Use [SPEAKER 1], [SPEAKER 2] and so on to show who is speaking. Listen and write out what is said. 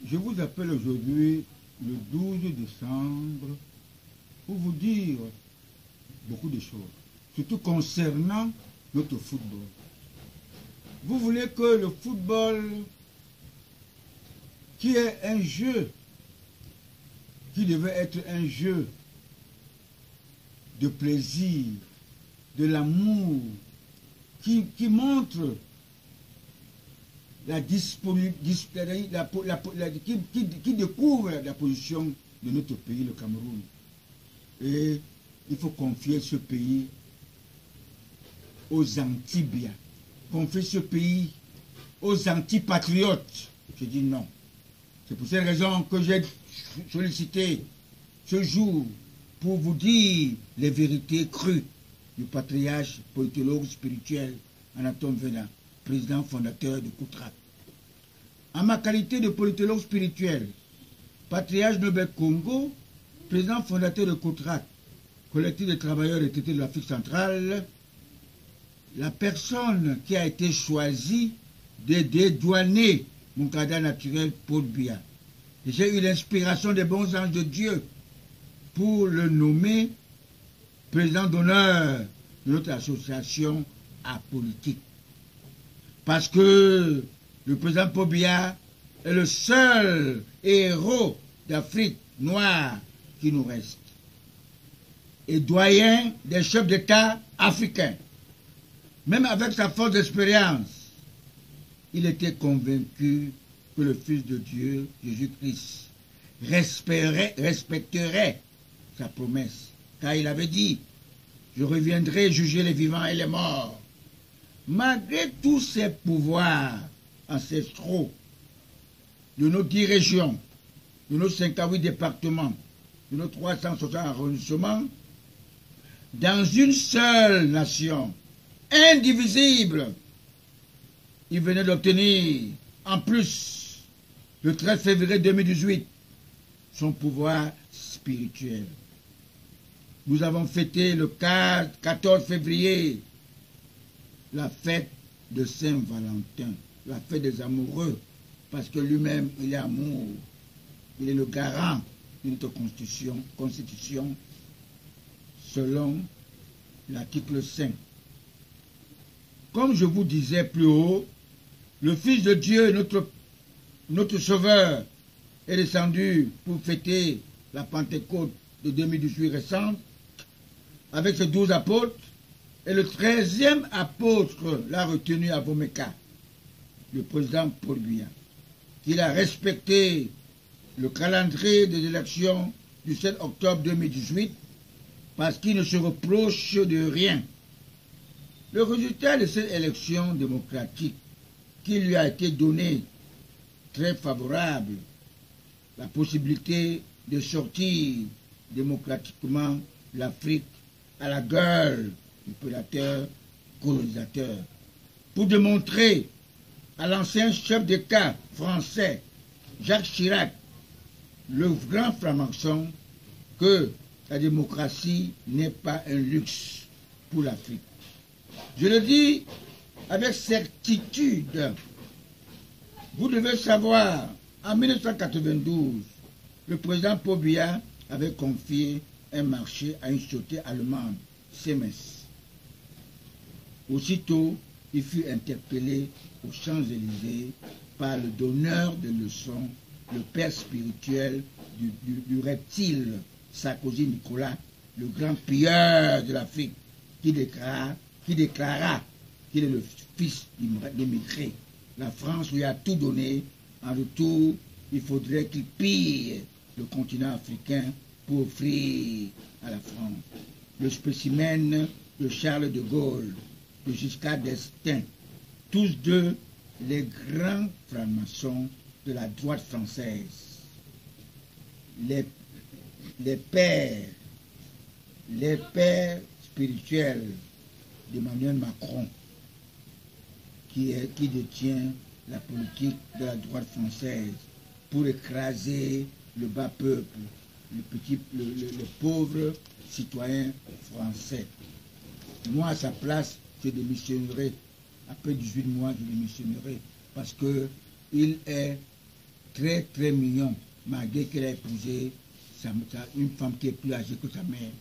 [SPEAKER 1] Je vous appelle aujourd'hui, le 12 décembre, pour vous dire beaucoup de choses, surtout concernant notre football. Vous voulez que le football, qui est un jeu, qui devait être un jeu de plaisir, de l'amour, qui montre la disponibilité, qui découvre la position de notre pays, le Cameroun. Et il faut confier ce pays aux anti-biens, confier ce pays aux antipatriotes. Je dis non. C'est pour cette raison que j'ai sollicité ce jour pour vous dire les vérités crues du patriarche, politologue spirituel Anatome Vena, président fondateur de Koutrac. En ma qualité de politologue spirituel, patriarche Nobel Congo, président fondateur de Koutrac, collectif de travailleurs retraités de l'Afrique centrale, la personne qui a été choisie de dédouaner mon cadre naturel, Paul Biya. J'ai eu l'inspiration des bons anges de Dieu pour le nommer président d'honneur de notre association apolitique. Parce que le président Paul Biya est le seul héros d'Afrique noire qui nous reste. Et doyen des chefs d'État africains. Même avec sa force d'expérience, il était convaincu que le Fils de Dieu, Jésus-Christ, respecterait sa promesse. Car il avait dit, je reviendrai juger les vivants et les morts. Malgré tous ces pouvoirs ancestraux de nos 10 régions, de nos 58 départements, de nos 360 arrondissements, dans une seule nation, indivisible, il venait d'obtenir, en plus, le 13 février 2018, son pouvoir spirituel. Nous avons fêté le 14 février la fête de Saint-Valentin, la fête des amoureux, parce que lui-même, il est amour. Il est le garant de notre constitution selon l'article 5. Comme je vous disais plus haut, le Fils de Dieu, notre Sauveur, est descendu pour fêter la Pentecôte de 2018 récente avec ses 12 apôtres, et le 13e apôtre l'a retenu à Vomeka, le président Paul Biya, qu'il a respecté le calendrier des élections du 7 octobre 2018 parce qu'il ne se reproche de rien. Le résultat de cette élection démocratique qui lui a été donné, très favorable, la possibilité de sortir démocratiquement l'Afrique à la gueule du prédateur colonisateur, pour démontrer à l'ancien chef d'État français, Jacques Chirac, le grand franc-maçon, que la démocratie n'est pas un luxe pour l'Afrique. Je le dis avec certitude. Vous devez savoir, en 1992, le président Paul Biya avait confié un marché à une société allemande, Siemens. Aussitôt, il fut interpellé aux Champs-Élysées par le donneur de leçons, le père spirituel du reptile Sarkozy Nicolas, le grand pilleur de l'Afrique, qui déclara qu'il est le fils d'immigrés. La France lui a tout donné. En retour, il faudrait qu'il pille le continent africain pour offrir à la France. Le spécimen de Charles de Gaulle, de Giscard d'Estaing, tous deux les grands francs-maçons de la droite française. Les pères spirituels d'Emmanuel Macron, qui détient la politique de la droite française pour écraser le bas peuple, le pauvre citoyen français. Moi, à sa place, je démissionnerai. Après 18 mois, je démissionnerai parce qu'il est très très mignon, malgré qu'elle a épousé une femme qui est plus âgée que sa mère.